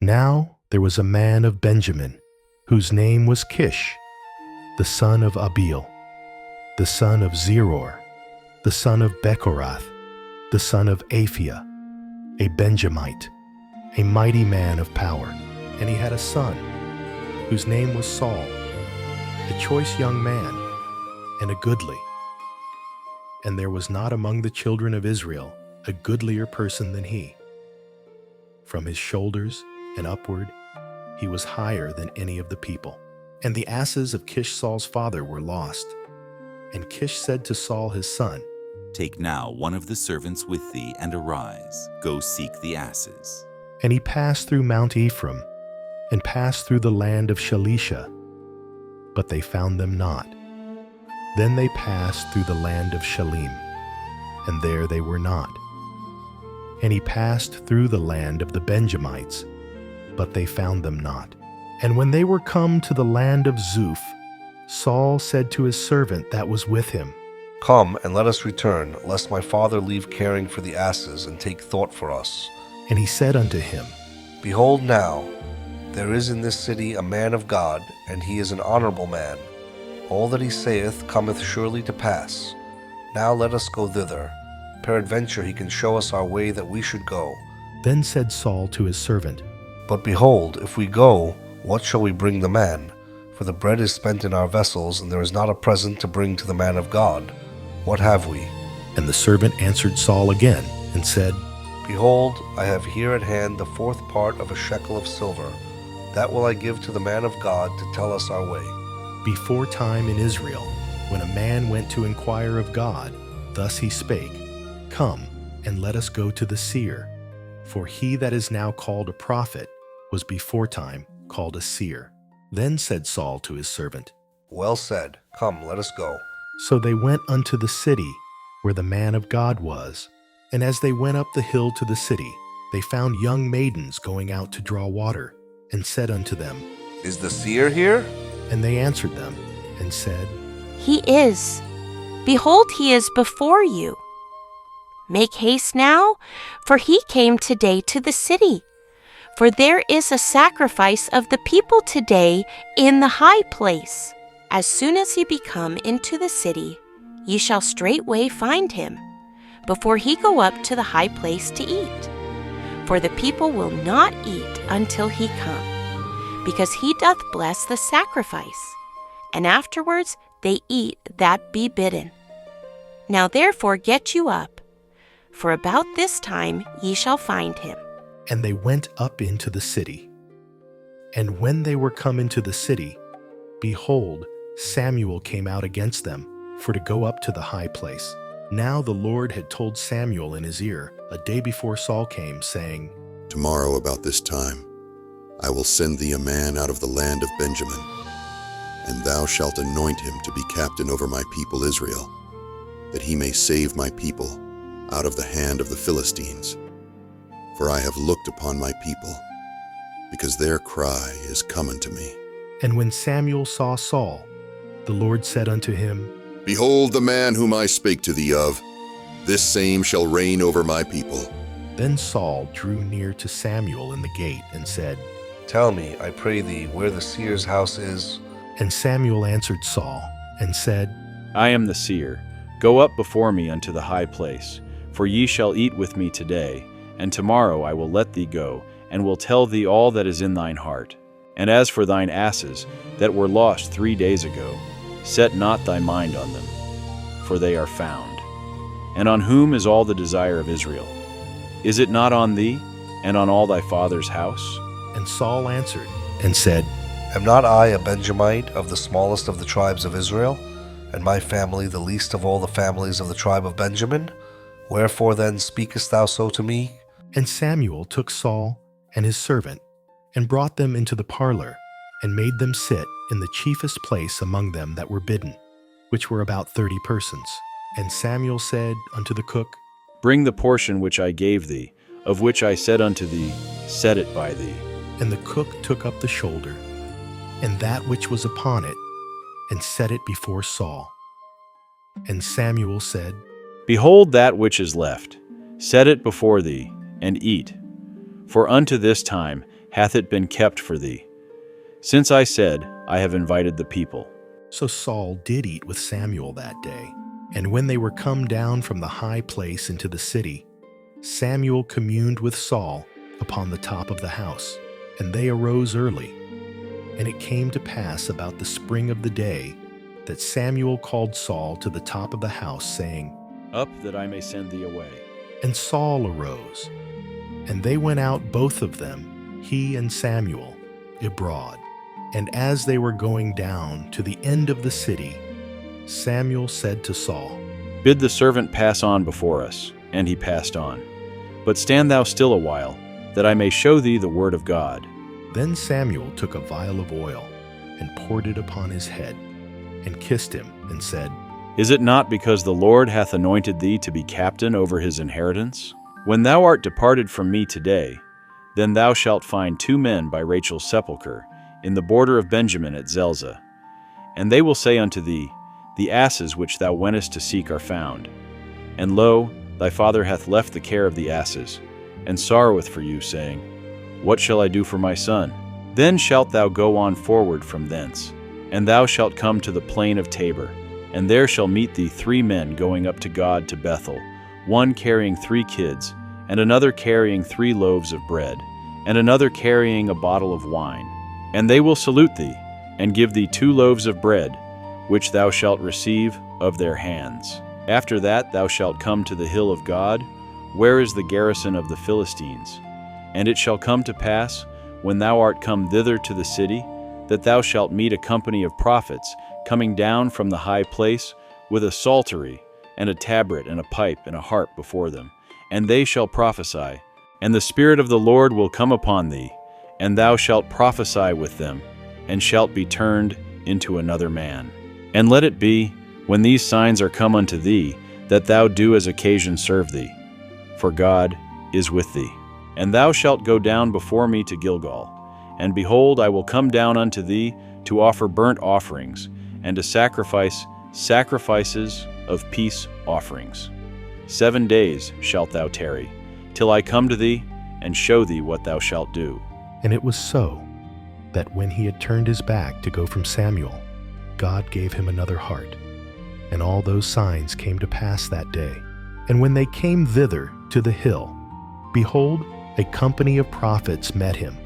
Now there was a man of Benjamin, whose name was Kish, the son of Abiel, the son of Zeror, the son of Bechorath, the son of Aphia, a Benjamite, a mighty man of power. And he had a son, whose name was Saul, a choice young man, and a goodly. And there was not among the children of Israel a goodlier person than he. From his shoulders and upward, he was higher than any of the people. And the asses of Kish Saul's father were lost. And Kish said to Saul his son, Take now one of the servants with thee, and arise, go seek the asses. And he passed through Mount Ephraim, and passed through the land of Shalisha, but they found them not. Then they passed through the land of Shalim, and there they were not. And he passed through the land of the Benjamites, but they found them not. And when they were come to the land of Zuph, Saul said to his servant that was with him, Come, and let us return, lest my father leave caring for the asses, and take thought for us. And he said unto him, Behold now, there is in this city a man of God, and he is an honorable man. All that he saith cometh surely to pass. Now let us go thither. Peradventure he can show us our way that we should go. Then said Saul to his servant, But behold, if we go, what shall we bring the man? For the bread is spent in our vessels, and there is not a present to bring to the man of God. What have we? And the servant answered Saul again, and said, Behold, I have here at hand the fourth part of a shekel of silver. That will I give to the man of God to tell us our way. Before time in Israel, when a man went to inquire of God, thus he spake, Come, and let us go to the seer. For he that is now called a prophet was before time called a seer. Then said Saul to his servant, Well said. Come, let us go. So they went unto the city where the man of God was. And as they went up the hill to the city, they found young maidens going out to draw water, and said unto them, Is the seer here? And they answered them, and said, He is. Behold, he is before you. Make haste now, for he came today to the city. For there is a sacrifice of the people today in the high place. As soon as ye be come into the city, ye shall straightway find him, before he go up to the high place to eat. For the people will not eat until he come, because he doth bless the sacrifice, and afterwards they eat that be bidden. Now therefore get you up, for about this time ye shall find him. And they went up into the city. And when they were come into the city, behold, Samuel came out against them, for to go up to the high place. Now the Lord had told Samuel in his ear, a day before Saul came, saying, Tomorrow about this time I will send thee a man out of the land of Benjamin, and thou shalt anoint him to be captain over my people Israel, that he may save my people out of the hand of the Philistines. For I have looked upon my people, because their cry is come unto me. And when Samuel saw Saul, the Lord said unto him, Behold the man whom I spake to thee of, this same shall reign over my people. Then Saul drew near to Samuel in the gate, and said, Tell me, I pray thee, where the seer's house is. And Samuel answered Saul, and said, I am the seer. Go up before me unto the high place, for ye shall eat with me today, and tomorrow I will let thee go, and will tell thee all that is in thine heart. And as for thine asses, that were lost 3 days ago, set not thy mind on them, for they are found. And on whom is all the desire of Israel? Is it not on thee, and on all thy father's house? And Saul answered, and said, Am not I a Benjamite of the smallest of the tribes of Israel, and my family the least of all the families of the tribe of Benjamin? Wherefore then speakest thou so to me? And Samuel took Saul and his servant, and brought them into the parlor, and made them sit in the chiefest place among them that were bidden, which were about 30 persons. And Samuel said unto the cook, Bring the portion which I gave thee, of which I said unto thee, Set it by thee. And the cook took up the shoulder, and that which was upon it, and set it before Saul. And Samuel said, Behold that which is left, set it before thee, and eat. For unto this time hath it been kept for thee? Since I said, I have invited the people. So Saul did eat with Samuel that day. And when they were come down from the high place into the city, Samuel communed with Saul upon the top of the house. And they arose early. And it came to pass about the spring of the day that Samuel called Saul to the top of the house, saying, Up, that I may send thee away. And Saul arose. And they went out both of them, he and Samuel, abroad. And as they were going down to the end of the city, Samuel said to Saul, Bid the servant pass on before us. And he passed on. But stand thou still a while, that I may show thee the word of God. Then Samuel took a vial of oil, and poured it upon his head, and kissed him, and said, Is it not because the Lord hath anointed thee to be captain over his inheritance? When thou art departed from me today, then thou shalt find 2 men by Rachel's sepulchre, in the border of Benjamin at Zelzah. And they will say unto thee, The asses which thou wentest to seek are found. And lo, thy father hath left the care of the asses, and sorroweth for you, saying, What shall I do for my son? Then shalt thou go on forward from thence, and thou shalt come to the plain of Tabor, and there shall meet thee 3 men going up to God to Bethel, one carrying 3 kids, and another carrying 3 loaves of bread, and another carrying a bottle of wine. And they will salute thee, and give thee 2 loaves of bread, which thou shalt receive of their hands. After that thou shalt come to the hill of God, where is the garrison of the Philistines. And it shall come to pass, when thou art come thither to the city, that thou shalt meet a company of prophets coming down from the high place, with a psaltery, and a tabret, and a pipe, and a harp before them. And they shall prophesy. And the Spirit of the Lord will come upon thee, and thou shalt prophesy with them, and shalt be turned into another man. And let it be, when these signs are come unto thee, that thou do as occasion serve thee. For God is with thee. And thou shalt go down before me to Gilgal. And behold, I will come down unto thee to offer burnt offerings, and to sacrifice sacrifices of peace offerings. 7 days shalt thou tarry, till I come to thee, and show thee what thou shalt do. And it was so, that when he had turned his back to go from Samuel, God gave him another heart. And all those signs came to pass that day. And when they came thither to the hill, behold, a company of prophets met him.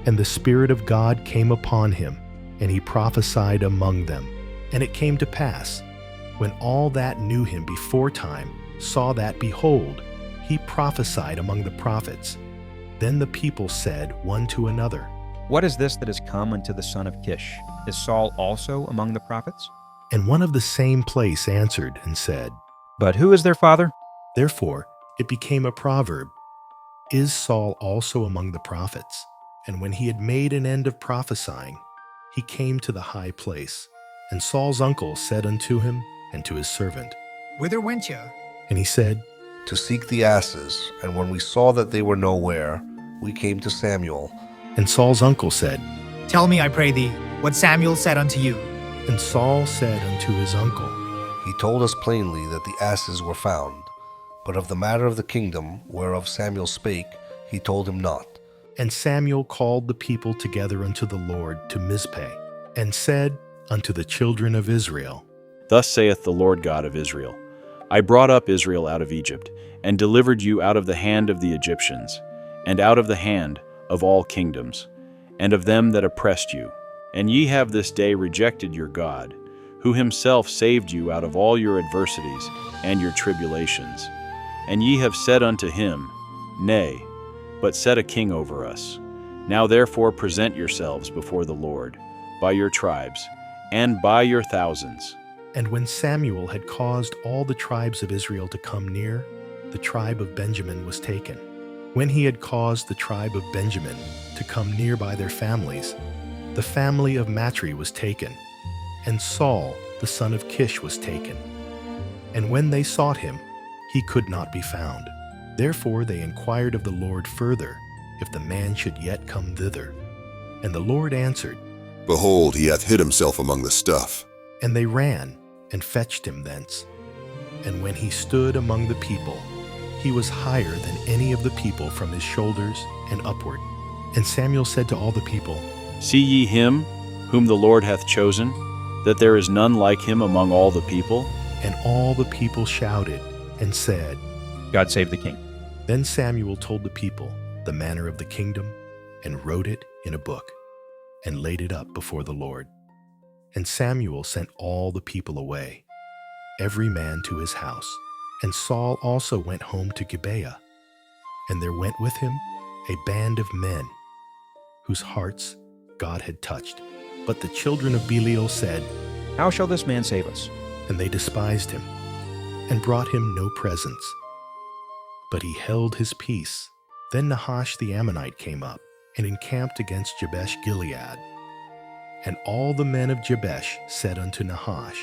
And the Spirit of God came upon him, and he prophesied among them. And it came to pass, when all that knew him beforetime saw that, behold, he prophesied among the prophets. Then the people said one to another, What is this that is come unto the son of Kish? Is Saul also among the prophets? And one of the same place answered and said, But who is their father? Therefore it became a proverb, Is Saul also among the prophets? And when he had made an end of prophesying, he came to the high place. And Saul's uncle said unto him and to his servant, Whither went ye? And he said, To seek the asses, and when we saw that they were nowhere, we came to Samuel. And Saul's uncle said, Tell me, I pray thee, what Samuel said unto you. And Saul said unto his uncle, He told us plainly that the asses were found, but of the matter of the kingdom whereof Samuel spake, he told him not. And Samuel called the people together unto the Lord to Mizpeh, and said unto the children of Israel, Thus saith the Lord God of Israel, I brought up Israel out of Egypt, and delivered you out of the hand of the Egyptians, and out of the hand of all kingdoms, and of them that oppressed you. And ye have this day rejected your God, who himself saved you out of all your adversities and your tribulations. And ye have said unto him, Nay, but set a king over us. Now therefore present yourselves before the Lord, by your tribes, and by your thousands. And when Samuel had caused all the tribes of Israel to come near, the tribe of Benjamin was taken. When he had caused the tribe of Benjamin to come near by their families, the family of Matri was taken, and Saul the son of Kish was taken. And when they sought him, he could not be found. Therefore they inquired of the Lord further, if the man should yet come thither. And the Lord answered, Behold, he hath hid himself among the stuff. And they ran and fetched him thence. And when he stood among the people, he was higher than any of the people from his shoulders and upward. And Samuel said to all the people, See ye him, whom the Lord hath chosen, that there is none like him among all the people? And all the people shouted and said, God save the king. Then Samuel told the people the manner of the kingdom, and wrote it in a book, and laid it up before the Lord. And Samuel sent all the people away, every man to his house. And Saul also went home to Gibeah. And there went with him a band of men, whose hearts God had touched. But the children of Belial said, How shall this man save us? And they despised him, and brought him no presents. But he held his peace. Then Nahash the Ammonite came up, and encamped against Jabesh Gilead. And all the men of Jabesh said unto Nahash,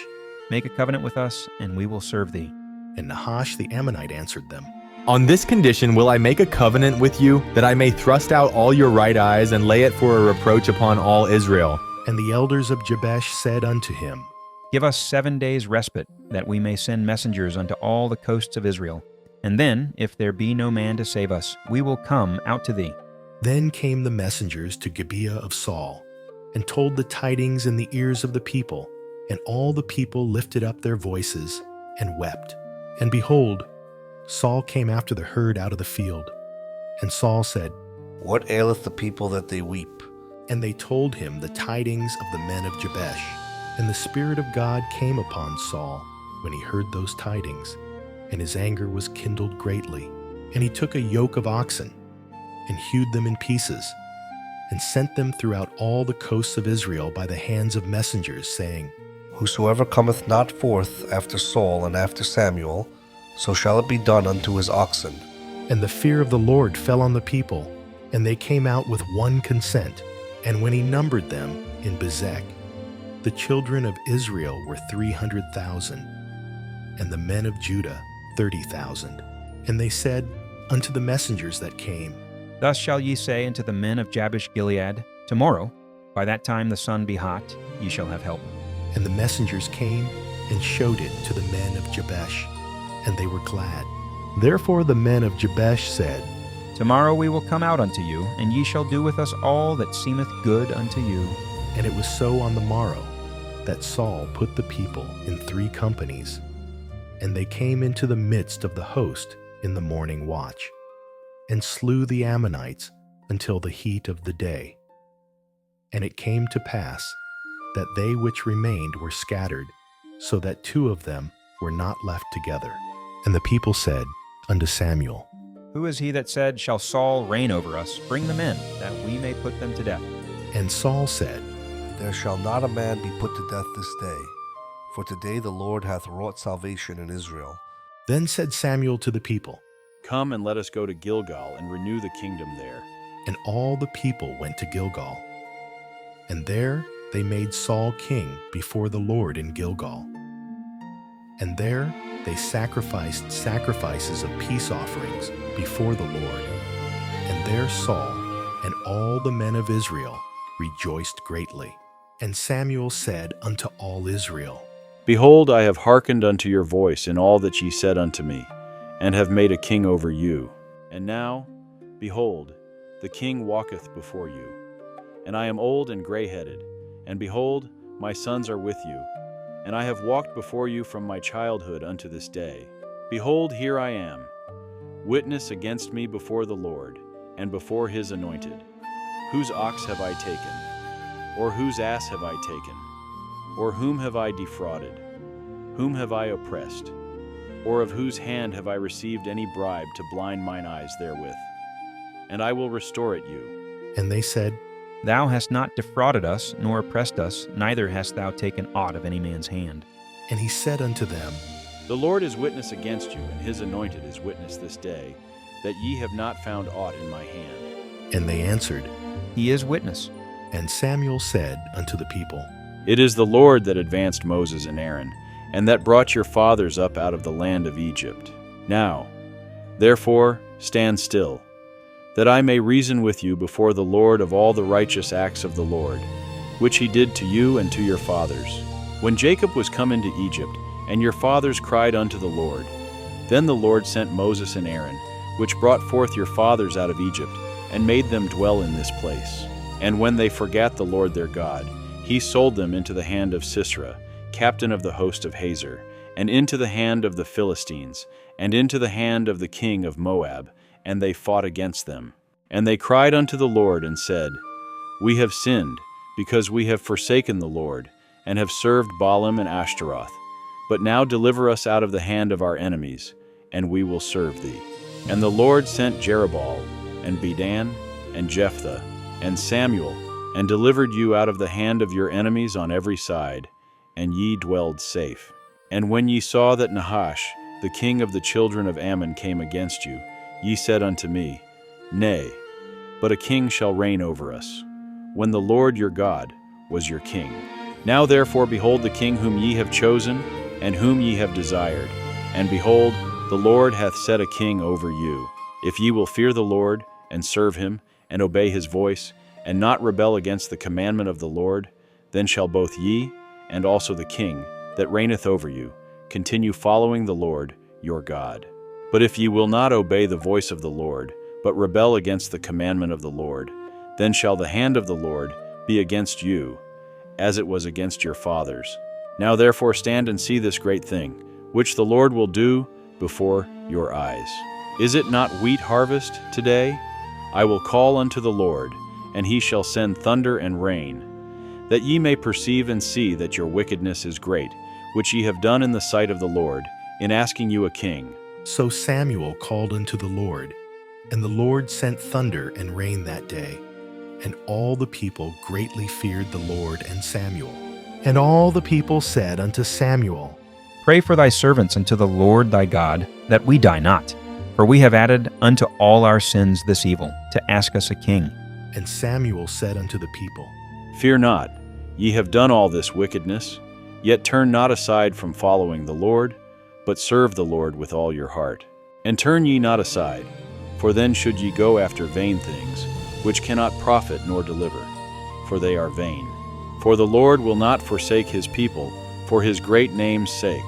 Make a covenant with us, and we will serve thee. And Nahash the Ammonite answered them, On this condition will I make a covenant with you, that I may thrust out all your right eyes and lay it for a reproach upon all Israel. And the elders of Jabesh said unto him, Give us 7 days' respite, that we may send messengers unto all the coasts of Israel. And then, if there be no man to save us, we will come out to thee. Then came the messengers to Gibeah of Saul, and told the tidings in the ears of the people. And all the people lifted up their voices and wept. And behold, Saul came after the herd out of the field. And Saul said, What aileth the people that they weep? And they told him the tidings of the men of Jabesh. And the Spirit of God came upon Saul when he heard those tidings, and his anger was kindled greatly. And he took a yoke of oxen, and hewed them in pieces, and sent them throughout all the coasts of Israel by the hands of messengers, saying, Whosoever cometh not forth after Saul and after Samuel, so shall it be done unto his oxen. And the fear of the Lord fell on the people, and they came out with one consent. And when he numbered them in Bezek, the children of Israel were 300,000, and the men of Judah 30,000. And they said unto the messengers that came, Thus shall ye say unto the men of Jabesh Gilead, Tomorrow, by that time the sun be hot, ye shall have help. And the messengers came and showed it to the men of Jabesh, and they were glad. Therefore the men of Jabesh said, Tomorrow we will come out unto you, and ye shall do with us all that seemeth good unto you. And it was so on the morrow, that Saul put the people in 3 companies, and they came into the midst of the host in the morning watch, and slew the Ammonites until the heat of the day. And it came to pass that they which remained were scattered, so that 2 of them were not left together. And the people said unto Samuel, Who is he that said, Shall Saul reign over us? Bring them in, that we may put them to death. And Saul said, There shall not a man be put to death this day, for today the Lord hath wrought salvation in Israel. Then said Samuel to the people, Come and let us go to Gilgal and renew the kingdom there. And all the people went to Gilgal. And there they made Saul king before the Lord in Gilgal. And there they sacrificed sacrifices of peace offerings before the Lord. And there Saul and all the men of Israel rejoiced greatly. And Samuel said unto all Israel, Behold, I have hearkened unto your voice in all that ye said unto me, and have made a king over you. And now, behold, the king walketh before you. And I am old and gray-headed, and behold, my sons are with you. And I have walked before you from my childhood unto this day. Behold, here I am, witness against me before the Lord, and before his anointed. Whose ox have I taken? Or whose ass have I taken? Or whom have I defrauded? Whom have I oppressed? Or of whose hand have I received any bribe to blind mine eyes therewith? And I will restore it you. And they said, Thou hast not defrauded us, nor oppressed us, neither hast thou taken aught of any man's hand. And he said unto them, The Lord is witness against you, and his anointed is witness this day, that ye have not found aught in my hand. And they answered, He is witness. And Samuel said unto the people, It is the Lord that advanced Moses and Aaron, and that brought your fathers up out of the land of Egypt. Now, therefore, stand still, that I may reason with you before the Lord of all the righteous acts of the Lord, which he did to you and to your fathers. When Jacob was come into Egypt, and your fathers cried unto the Lord, then the Lord sent Moses and Aaron, which brought forth your fathers out of Egypt, and made them dwell in this place. And when they forgat the Lord their God, he sold them into the hand of Sisera, captain of the host of Hazor, and into the hand of the Philistines, and into the hand of the king of Moab, and they fought against them. And they cried unto the Lord and said, We have sinned, because we have forsaken the Lord, and have served Baalim and Ashtaroth. But now deliver us out of the hand of our enemies, and we will serve thee. And the Lord sent Jerubbaal, and Bedan, and Jephthah, and Samuel, and delivered you out of the hand of your enemies on every side, and ye dwelled safe. And when ye saw that Nahash, the king of the children of Ammon, came against you, ye said unto me, Nay, but a king shall reign over us, when the Lord your God was your king. Now therefore behold the king whom ye have chosen, and whom ye have desired. And behold, the Lord hath set a king over you. If ye will fear the Lord, and serve him, and obey his voice, and not rebel against the commandment of the Lord, then shall both ye, and also the king that reigneth over you, continue following the Lord your God. But if ye will not obey the voice of the Lord, but rebel against the commandment of the Lord, then shall the hand of the Lord be against you, as it was against your fathers. Now therefore stand and see this great thing, which the Lord will do before your eyes. Is it not wheat harvest today? I will call unto the Lord, and he shall send thunder and rain, that ye may perceive and see that your wickedness is great, which ye have done in the sight of the Lord, in asking you a king. So Samuel called unto the Lord, and the Lord sent thunder and rain that day. And all the people greatly feared the Lord and Samuel. And all the people said unto Samuel, Pray for thy servants unto the Lord thy God, that we die not. For we have added unto all our sins this evil, to ask us a king. And Samuel said unto the people, Fear not, ye have done all this wickedness, yet turn not aside from following the Lord, but serve the Lord with all your heart. And turn ye not aside, for then should ye go after vain things, which cannot profit nor deliver, for they are vain. For the Lord will not forsake his people for his great name's sake,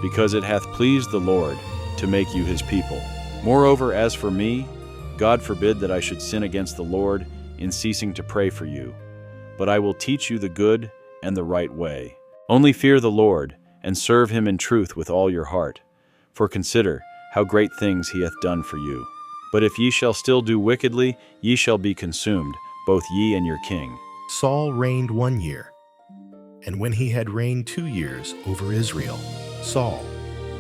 because it hath pleased the Lord to make you his people. Moreover, as for me, God forbid that I should sin against the Lord in ceasing to pray for you. But I will teach you the good and the right way. Only fear the Lord, and serve him in truth with all your heart. For consider how great things he hath done for you. But if ye shall still do wickedly, ye shall be consumed, both ye and your king. Saul reigned 1 year. And when he had reigned 2 years over Israel, Saul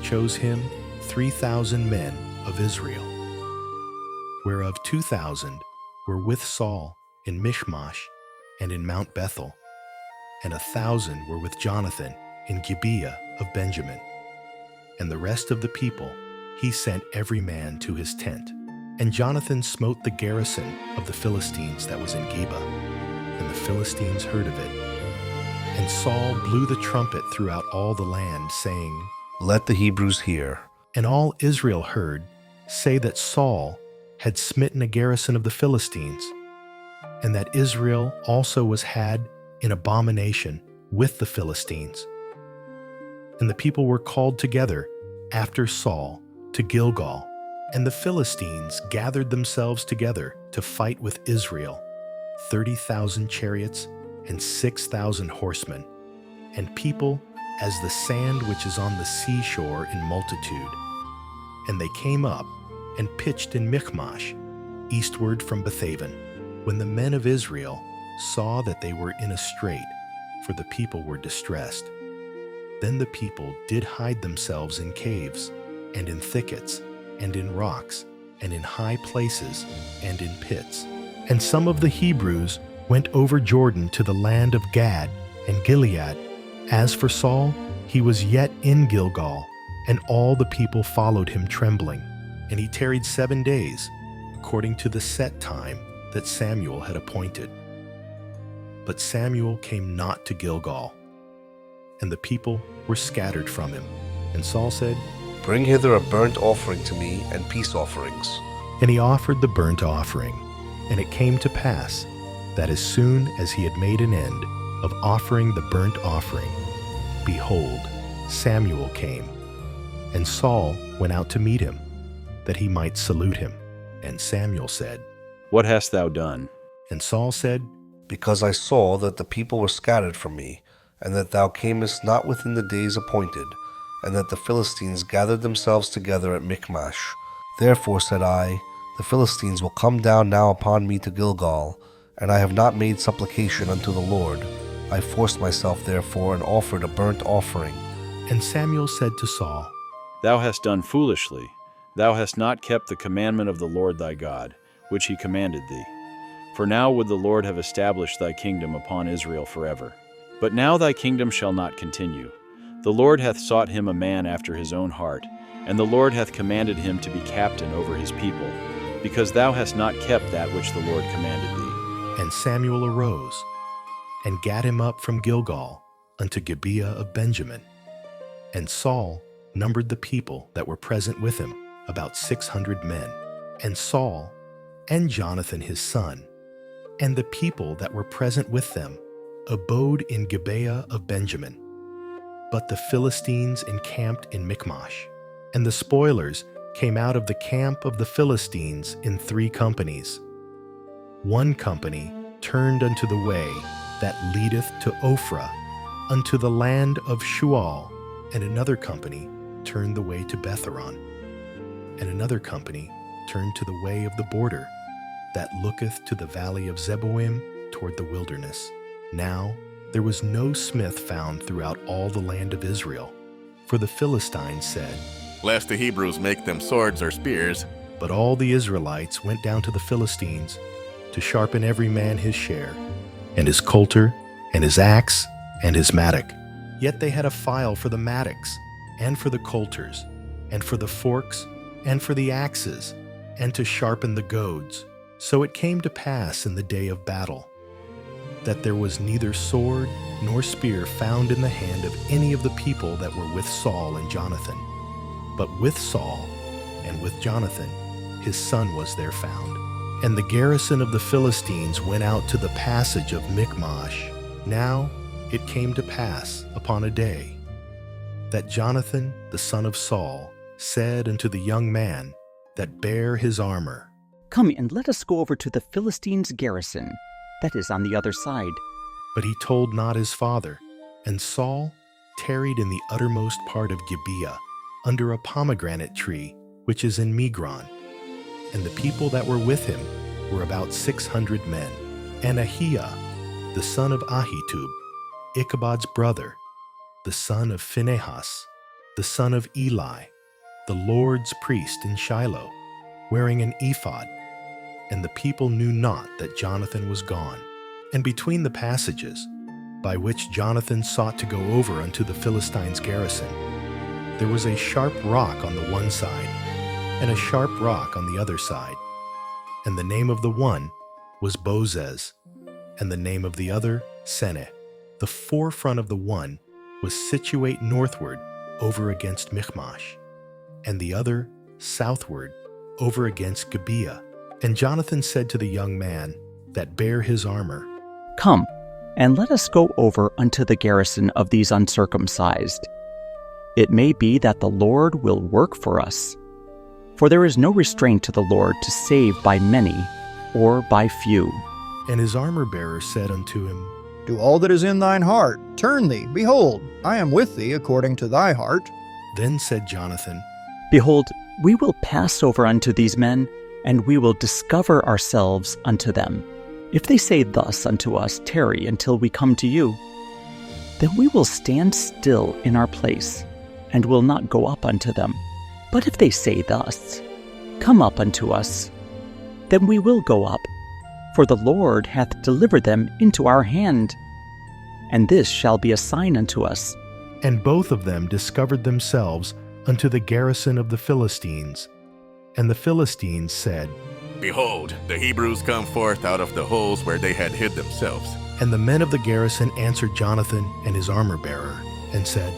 chose him 3,000 men of Israel, whereof 2,000 were with Saul in Michmash and in Mount Bethel, and 1,000 were with Jonathan in Gibeah of Benjamin. And the rest of the people he sent every man to his tent. And Jonathan smote the garrison of the Philistines that was in Geba, and the Philistines heard of it. And Saul blew the trumpet throughout all the land, saying, Let the Hebrews hear. And all Israel heard say that Saul had smitten a garrison of the Philistines, and that Israel also was had in abomination with the Philistines. And the people were called together after Saul to Gilgal, and the Philistines gathered themselves together to fight with Israel, 30,000 chariots and 6,000 horsemen, and people as the sand which is on the seashore in multitude. And they came up and pitched in Michmash, eastward from Bethaven, when the men of Israel saw that they were in a strait, for the people were distressed. Then the people did hide themselves in caves, and in thickets, and in rocks, and in high places, and in pits. And some of the Hebrews went over Jordan to the land of Gad and Gilead. As for Saul, he was yet in Gilgal, and all the people followed him trembling. And he tarried 7 days, according to the set time that Samuel had appointed. But Samuel came not to Gilgal, and the people were scattered from him. And Saul said, Bring hither a burnt offering to me and peace offerings. And he offered the burnt offering. And it came to pass that as soon as he had made an end of offering the burnt offering, behold, Samuel came. And Saul went out to meet him, that he might salute him. And Samuel said, What hast thou done? And Saul said, Because I saw that the people were scattered from me, and that thou camest not within the days appointed, and that the Philistines gathered themselves together at Michmash. Therefore said I, The Philistines will come down now upon me to Gilgal, and I have not made supplication unto the Lord. I forced myself therefore and offered a burnt offering. And Samuel said to Saul, Thou hast done foolishly. Thou hast not kept the commandment of the Lord thy God, which he commanded thee. For now would the Lord have established thy kingdom upon Israel forever. But now thy kingdom shall not continue. The Lord hath sought him a man after his own heart, and the Lord hath commanded him to be captain over his people, because thou hast not kept that which the Lord commanded thee. And Samuel arose, and gat him up from Gilgal unto Gibeah of Benjamin. And Saul numbered the people that were present with him, about 600 men. And Saul, and Jonathan his son, and the people that were present with them, abode in Gibeah of Benjamin. But the Philistines encamped in Michmash, and the spoilers came out of the camp of the Philistines in 3 companies. One company turned unto the way that leadeth to Ophrah, unto the land of Shual, and another company turned the way to Betharon, and another company turned to the way of the border that looketh to the valley of Zeboim toward the wilderness. Now there was no smith found throughout all the land of Israel, for the Philistines said, Lest the Hebrews make them swords or spears. But all the Israelites went down to the Philistines to sharpen every man his share, and his coulter, and his axe, and his mattock. Yet they had a file for the mattocks, and for the coulters, and for the forks, and for the axes, and to sharpen the goads. So it came to pass in the day of battle, that there was neither sword nor spear found in the hand of any of the people that were with Saul and Jonathan. But with Saul and with Jonathan, his son was there found. And the garrison of the Philistines went out to the passage of Michmash. Now it came to pass upon a day that Jonathan the son of Saul said unto the young man that bare his armor, Come and let us go over to the Philistines' garrison, that is on the other side. But he told not his father. And Saul tarried in the uttermost part of Gibeah, under a pomegranate tree, which is in Migron. And the people that were with him were about 600 men. And Ahiah, the son of Ahitub, Ichabod's brother, the son of Phinehas, the son of Eli, the Lord's priest in Shiloh, wearing an ephod. And the people knew not that Jonathan was gone. And between the passages, by which Jonathan sought to go over unto the Philistines' garrison, there was a sharp rock on the one side, and a sharp rock on the other side. And the name of the one was Bozez, and the name of the other Seneh. The forefront of the one was situate northward over against Michmash, and the other southward over against Gibeah. And Jonathan said to the young man that bare his armor, Come, and let us go over unto the garrison of these uncircumcised. It may be that the Lord will work for us. For there is no restraint to the Lord to save by many or by few. And his armor-bearer said unto him, Do all that is in thine heart. Turn thee, behold, I am with thee according to thy heart. Then said Jonathan, Behold, we will pass over unto these men, and we will discover ourselves unto them. If they say thus unto us, Tarry until we come to you, then we will stand still in our place, and will not go up unto them. But if they say thus, Come up unto us, then we will go up, for the Lord hath delivered them into our hand. And this shall be a sign unto us. And both of them discovered themselves unto the garrison of the Philistines. And the Philistines said, Behold, the Hebrews come forth out of the holes where they had hid themselves. And the men of the garrison answered Jonathan and his armor-bearer, and said,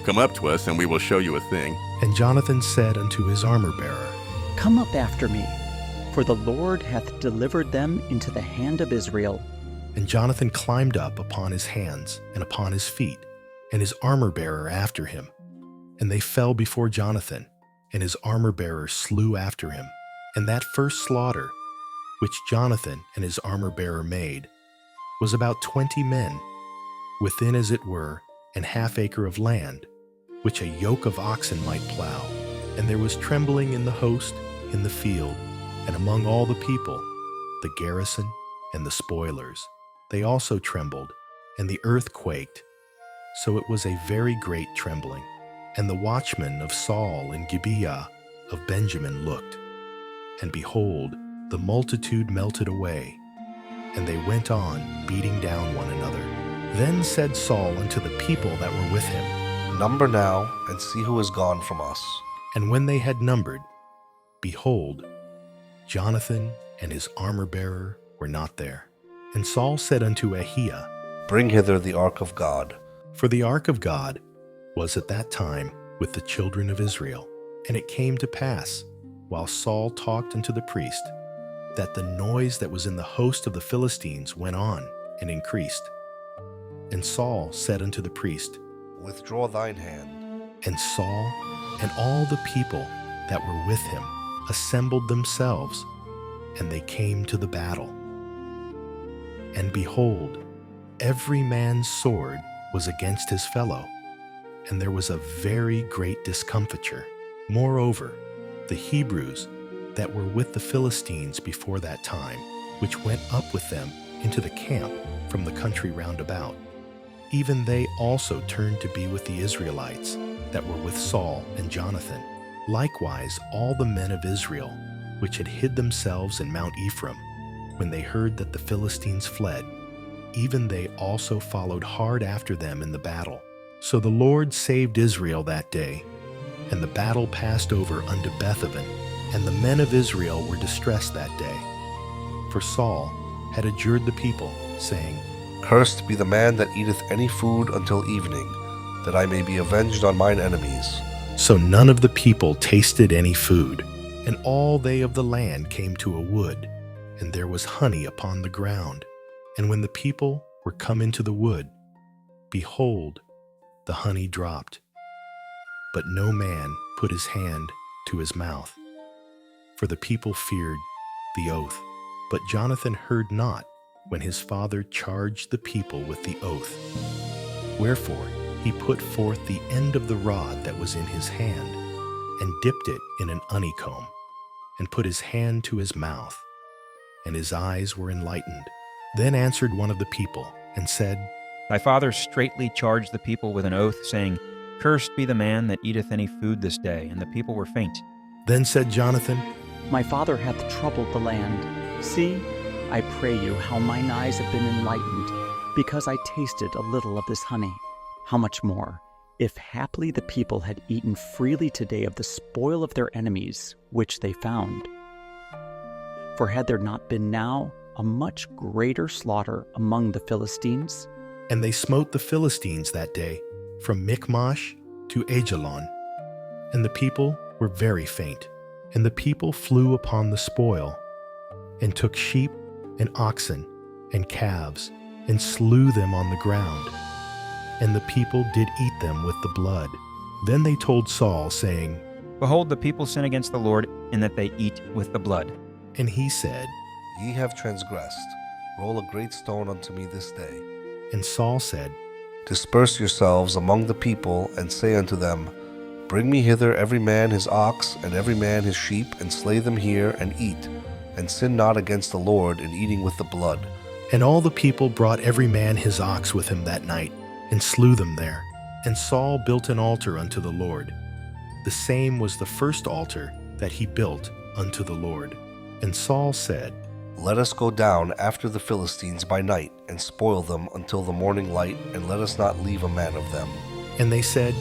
Come up to us, and we will show you a thing. And Jonathan said unto his armor-bearer, Come up after me, for the Lord hath delivered them into the hand of Israel. And Jonathan climbed up upon his hands and upon his feet, and his armor-bearer after him. And they fell before Jonathan, and his armor-bearer slew after him. And that first slaughter, which Jonathan and his armor-bearer made, was about 20 men, within as it were an half-acre of land, which a yoke of oxen might plow. And there was trembling in the host, in the field, and among all the people, the garrison and the spoilers. They also trembled, and the earth quaked. So it was a very great trembling. And the watchmen of Saul in Gibeah of Benjamin looked, and behold, the multitude melted away, and they went on, beating down one another. Then said Saul unto the people that were with him, Number now, and see who is gone from us. And when they had numbered, behold, Jonathan and his armor-bearer were not there. And Saul said unto Ahiah, Bring hither the ark of God. For the ark of God was at that time with the children of Israel. And it came to pass, while Saul talked unto the priest, that the noise that was in the host of the Philistines went on and increased. And Saul said unto the priest, Withdraw thine hand. And Saul and all the people that were with him assembled themselves, and they came to the battle. And behold, every man's sword was against his fellow, and there was a very great discomfiture. Moreover, the Hebrews that were with the Philistines before that time, which went up with them into the camp from the country round about, even they also turned to be with the Israelites that were with Saul and Jonathan. Likewise all the men of Israel, which had hid themselves in Mount Ephraim, when they heard that the Philistines fled, even they also followed hard after them in the battle. So the Lord saved Israel that day, and the battle passed over unto Bethaven, and the men of Israel were distressed that day. For Saul had adjured the people, saying, Cursed be the man that eateth any food until evening, that I may be avenged on mine enemies. So none of the people tasted any food, and all they of the land came to a wood, and there was honey upon the ground. And when the people were come into the wood, behold, the honey dropped. But no man put his hand to his mouth, for the people feared the oath. But Jonathan heard not when his father charged the people with the oath. Wherefore he put forth the end of the rod that was in his hand, and dipped it in an honeycomb, and put his hand to his mouth, and his eyes were enlightened. Then answered one of the people, and said, Thy father straitly charged the people with an oath, saying, Cursed be the man that eateth any food this day. And the people were faint. Then said Jonathan, My father hath troubled the land. See, I pray you, how mine eyes have been enlightened, because I tasted a little of this honey. How much more, if haply the people had eaten freely today of the spoil of their enemies, which they found? For had there not been now a much greater slaughter among the Philistines? And they smote the Philistines that day, from Michmash to Ajalon. And the people were very faint. And the people flew upon the spoil, and took sheep and oxen and calves, and slew them on the ground. And the people did eat them with the blood. Then they told Saul, saying, Behold, the people sin against the Lord, in that they eat with the blood. And he said, Ye have transgressed. Roll a great stone unto me this day. And Saul said, Disperse yourselves among the people, and say unto them, Bring me hither every man his ox, and every man his sheep, and slay them here, and eat, and sin not against the Lord in eating with the blood. And all the people brought every man his ox with him that night, and slew them there. And Saul built an altar unto the Lord. The same was the first altar that he built unto the Lord. And Saul said, Let us go down after the Philistines by night, and spoil them until the morning light, and let us not leave a man of them. And they said,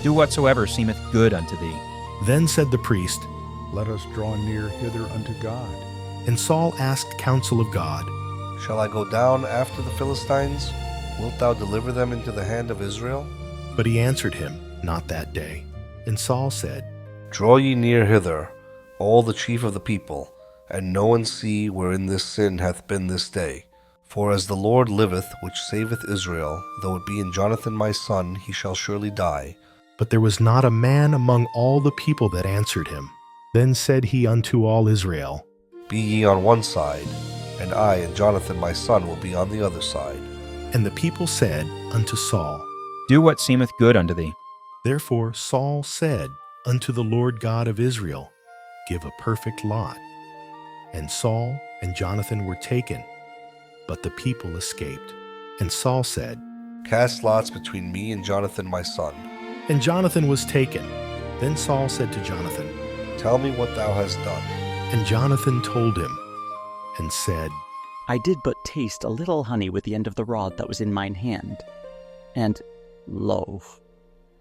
Do whatsoever seemeth good unto thee. Then said the priest, Let us draw near hither unto God. And Saul asked counsel of God, Shall I go down after the Philistines? Wilt thou deliver them into the hand of Israel? But he answered him not that day. And Saul said, Draw ye near hither, all the chief of the people, and know and see wherein this sin hath been this day. For as the Lord liveth, which saveth Israel, though it be in Jonathan my son, he shall surely die. But there was not a man among all the people that answered him. Then said he unto all Israel, Be ye on one side, and I and Jonathan my son will be on the other side. And the people said unto Saul, Do what seemeth good unto thee. Therefore Saul said unto the Lord God of Israel, Give a perfect lot. And Saul and Jonathan were taken, but the people escaped. And Saul said, Cast lots between me and Jonathan my son. And Jonathan was taken. Then Saul said to Jonathan, Tell me what thou hast done. And Jonathan told him, and said, I did but taste a little honey with the end of the rod that was in mine hand. And, lo,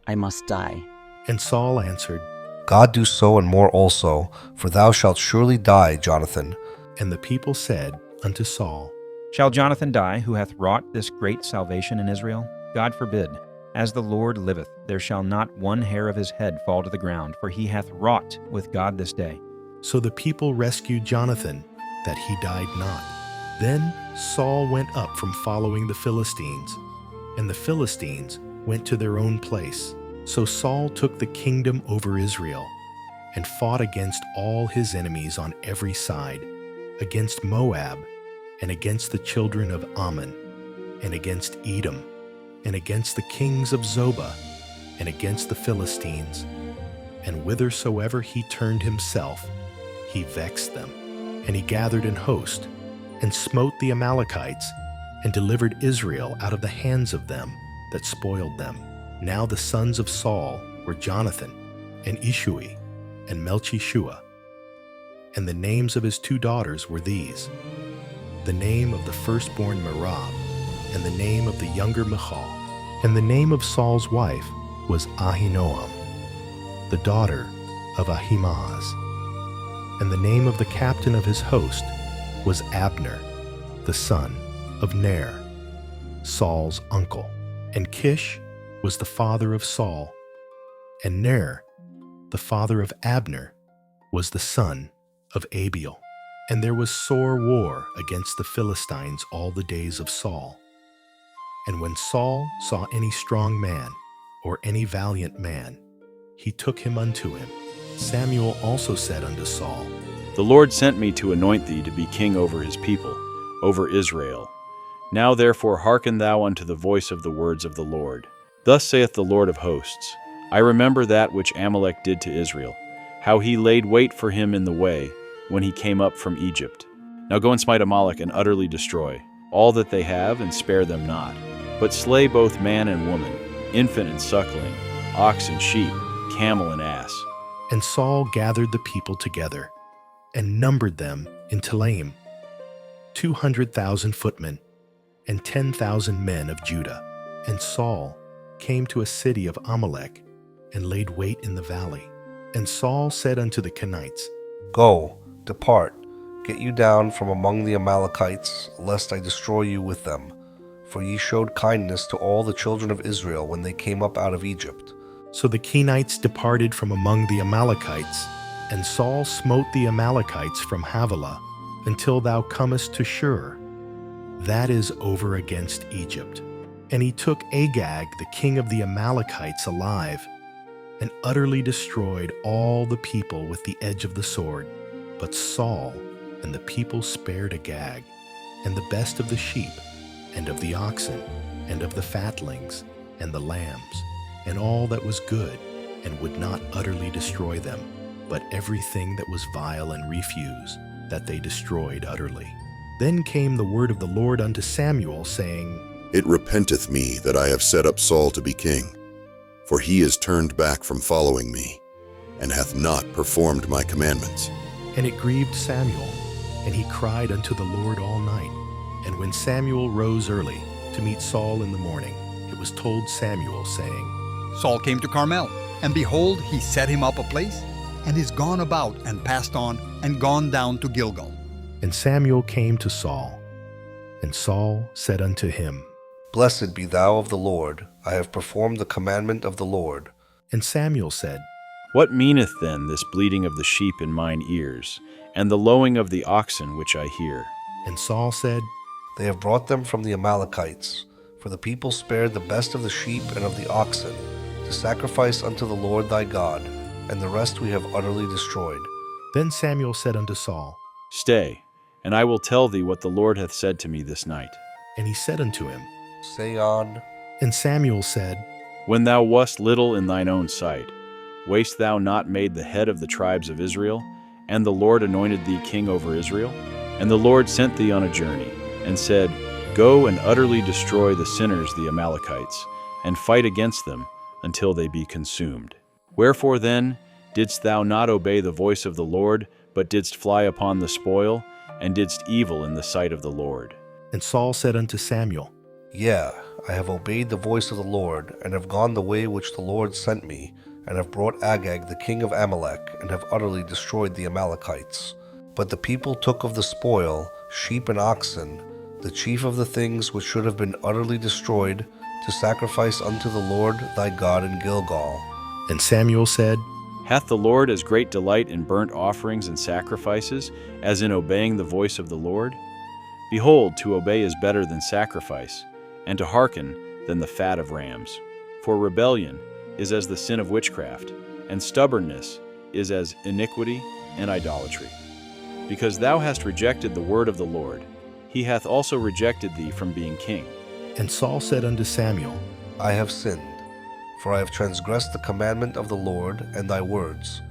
I must die. And Saul answered, God do so and more also, for thou shalt surely die, Jonathan. And the people said unto Saul, Shall Jonathan die, who hath wrought this great salvation in Israel? God forbid. As the Lord liveth, there shall not one hair of his head fall to the ground, for he hath wrought with God this day. So the people rescued Jonathan, that he died not. Then Saul went up from following the Philistines, and the Philistines went to their own place. So Saul took the kingdom over Israel, and fought against all his enemies on every side, against Moab, and against the children of Ammon, and against Edom, and against the kings of Zobah, and against the Philistines. And whithersoever he turned himself, he vexed them. And he gathered an host, and smote the Amalekites, and delivered Israel out of the hands of them that spoiled them. Now the sons of Saul were Jonathan, and Ishui, and Melchishua. And the names of his 2 daughters were these: the name of the firstborn Merab, and the name of the younger Michal. And the name of Saul's wife was Ahinoam, the daughter of Ahimaaz. And the name of the captain of his host was Abner, the son of Ner, Saul's uncle. And Kish was the father of Saul, and Ner, the father of Abner, was the son of Abiel. And there was sore war against the Philistines all the days of Saul. And when Saul saw any strong man, or any valiant man, he took him unto him. Samuel also said unto Saul, The Lord sent me to anoint thee to be king over his people, over Israel. Now therefore hearken thou unto the voice of the words of the Lord. Thus saith the Lord of hosts, I remember that which Amalek did to Israel, how he laid wait for him in the way, when he came up from Egypt. Now go and smite Amalek and utterly destroy all that they have, and spare them not. But slay both man and woman, infant and suckling, ox and sheep, camel and ass. And Saul gathered the people together, and numbered them in Telaim, 200,000 footmen, and 10,000 men of Judah. And Saul came to a city of Amalek, and laid wait in the valley. And Saul said unto the Kenites, Go, depart, get you down from among the Amalekites, lest I destroy you with them. For ye showed kindness to all the children of Israel when they came up out of Egypt. So the Kenites departed from among the Amalekites, and Saul smote the Amalekites from Havilah, until thou comest to Shur, that is over against Egypt. And he took Agag, the king of the Amalekites, alive, and utterly destroyed all the people with the edge of the sword. But Saul and the people spared Agag, and the best of the sheep, and of the oxen, and of the fatlings, and the lambs, and all that was good, and would not utterly destroy them, but everything that was vile and refuse, that they destroyed utterly. Then came the word of the Lord unto Samuel, saying, It repenteth me that I have set up Saul to be king, for he is turned back from following me, and hath not performed my commandments. And it grieved Samuel, and he cried unto the Lord all night. And when Samuel rose early to meet Saul in the morning, it was told Samuel, saying, Saul came to Carmel, and behold, he set him up a place, and is gone about, and passed on, and gone down to Gilgal. And Samuel came to Saul, and Saul said unto him, Blessed be thou of the Lord, I have performed the commandment of the Lord. And Samuel said, What meaneth then this bleating of the sheep in mine ears, and the lowing of the oxen which I hear? And Saul said, They have brought them from the Amalekites, for the people spared the best of the sheep and of the oxen, to sacrifice unto the Lord thy God, and the rest we have utterly destroyed. Then Samuel said unto Saul, Stay, and I will tell thee what the Lord hath said to me this night. And he said unto him, Say on. And Samuel said, When thou wast little in thine own sight, wast thou not made the head of the tribes of Israel? And the Lord anointed thee king over Israel? And the Lord sent thee on a journey, and said, Go and utterly destroy the sinners the Amalekites, and fight against them until they be consumed. Wherefore then didst thou not obey the voice of the Lord, but didst fly upon the spoil, and didst evil in the sight of the Lord? And Saul said unto Samuel, Yeah, I have obeyed the voice of the Lord, and have gone the way which the Lord sent me, and have brought Agag the king of Amalek, and have utterly destroyed the Amalekites. But the people took of the spoil sheep and oxen, the chief of the things which should have been utterly destroyed, to sacrifice unto the Lord thy God in Gilgal. And Samuel said, Hath the Lord as great delight in burnt offerings and sacrifices as in obeying the voice of the Lord? Behold, to obey is better than sacrifice, and to hearken than the fat of rams. For rebellion is as the sin of witchcraft, and stubbornness is as iniquity and idolatry. Because thou hast rejected the word of the Lord, he hath also rejected thee from being king. And Saul said unto Samuel, I have sinned, for I have transgressed the commandment of the Lord and thy words,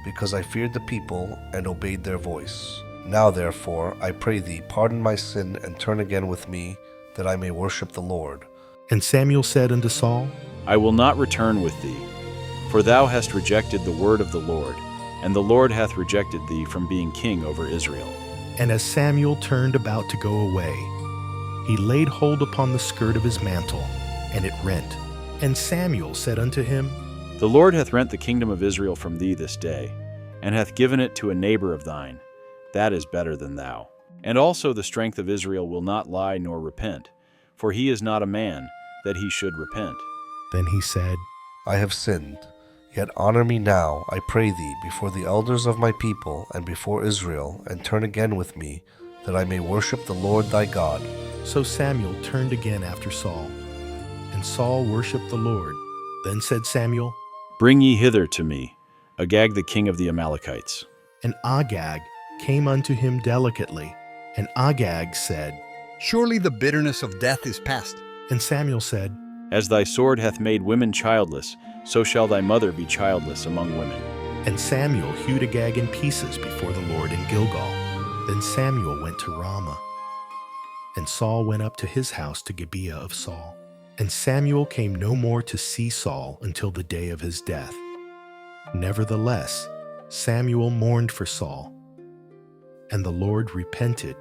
because I feared the people and obeyed their voice. Now therefore, I pray thee, pardon my sin and turn again with me, that I may worship the Lord. And Samuel said unto Saul, I will not return with thee, for thou hast rejected the word of the Lord, and the Lord hath rejected thee from being king over Israel. And as Samuel turned about to go away, he laid hold upon the skirt of his mantle, and it rent. And Samuel said unto him, The Lord hath rent the kingdom of Israel from thee this day, and hath given it to a neighbor of thine. That is better than thou. And also the strength of Israel will not lie nor repent, for he is not a man, that he should repent. Then he said, I have sinned. Yet honor me now, I pray thee, before the elders of my people and before Israel, and turn again with me, that I may worship the Lord thy God. So Samuel turned again after Saul, and Saul worshipped the Lord. Then said Samuel, Bring ye hither to me Agag the king of the Amalekites. And Agag came unto him delicately, and Agag said, Surely the bitterness of death is past. And Samuel said, As thy sword hath made women childless, so shall thy mother be childless among women. And Samuel hewed Agag in pieces before the Lord in Gilgal. Then Samuel went to Ramah, and Saul went up to his house to Gibeah of Saul. And Samuel came no more to see Saul until the day of his death. Nevertheless, Samuel mourned for Saul, and the Lord repented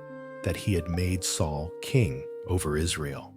that he had made Saul king over Israel.